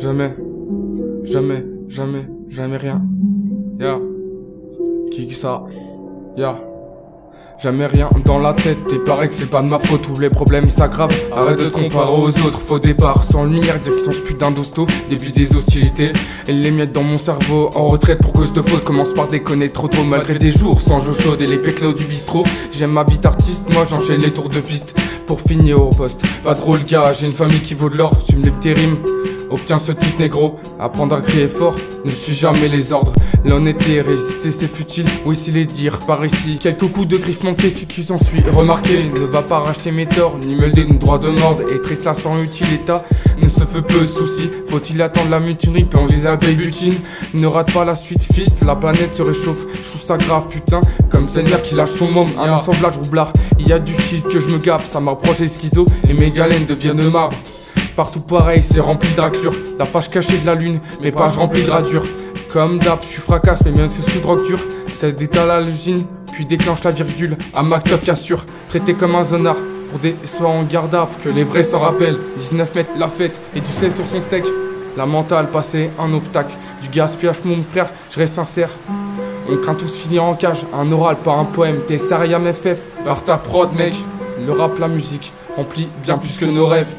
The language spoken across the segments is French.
Jamais, jamais, jamais, jamais rien. Ya, qui ça? Ya, jamais rien dans la tête. Et paraît que c'est pas de ma faute, tous les problèmes s'aggravent. Arrête de te comparer aux autres, faux départ sans lumière. Dire qu'ils sont ce putain d'hosto, début des hostilités. Et les miettes dans mon cerveau, en retraite pour cause de faute. Commence par déconner trop tôt, malgré des jours sans jeu chaude et les péclos du bistrot. J'aime ma vie d'artiste, moi j'enchaîne les tours de piste pour finir au poste. Pas drôle gars, j'ai une famille qui vaut de l'or, tu me les tes rimes. Obtiens ce titre négro, apprendre à crier fort, ne suis jamais les ordres. L'honnêteté, résister c'est futile, oui c'est les dire par ici. Quelques coups de griffe manqués, ce qui s'en suit. Remarquez, ne va pas racheter mes torts, ni me le donner droit de mordre. Et trista sans utile état, ne se fait peu de soucis. Faut-il attendre la mutinerie, puis on vise un butine. Ne rate pas la suite fils, la planète se réchauffe. Je trouve ça grave putain, comme Zenner qui lâche son môme. Un assemblage roublard, il y a du shit que je me gape. Ça m'approche les schizo et mes galènes deviennent de marbre. Partout pareil, c'est rempli de raclures. La fâche cachée de la lune, mes pages remplies de radures. Comme d'hab, je suis fracasse, mais même c'est sous drogue dure. Ça détale à l'usine, puis déclenche la virgule. À ma de cassure, traité comme un zonard. Pour des soirs en garde à que les vrais s'en rappellent. 19 mètres, la fête, et du sel sur son steak. La mentale passée, un obstacle. Du gaspillage, mon frère, je reste sincère. On craint tous finir en cage, un oral, pas un poème. T'es sérieux MFF, barre ta prod mec. Le rap, la musique, remplit bien plus que nos rêves.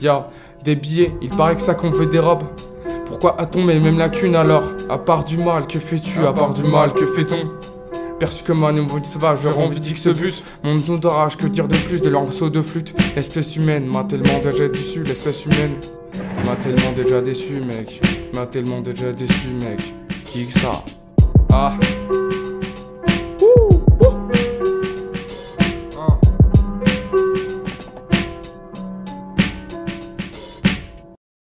Ya, des billets, il paraît que ça qu'on veut des robes. Pourquoi a-t-on même la thune alors? À part du mal, que fais-tu? À part du mal, que fait-on? Perçu comme un nouveau sauvage, j'aurais envie de que ce but. Mon odorage, que dire de plus de leur saut de flûte? L'espèce humaine m'a tellement déjà déçu, l'espèce humaine m'a tellement déjà déçu, mec. M'a tellement déjà déçu, mec. Qui que ça? Ah.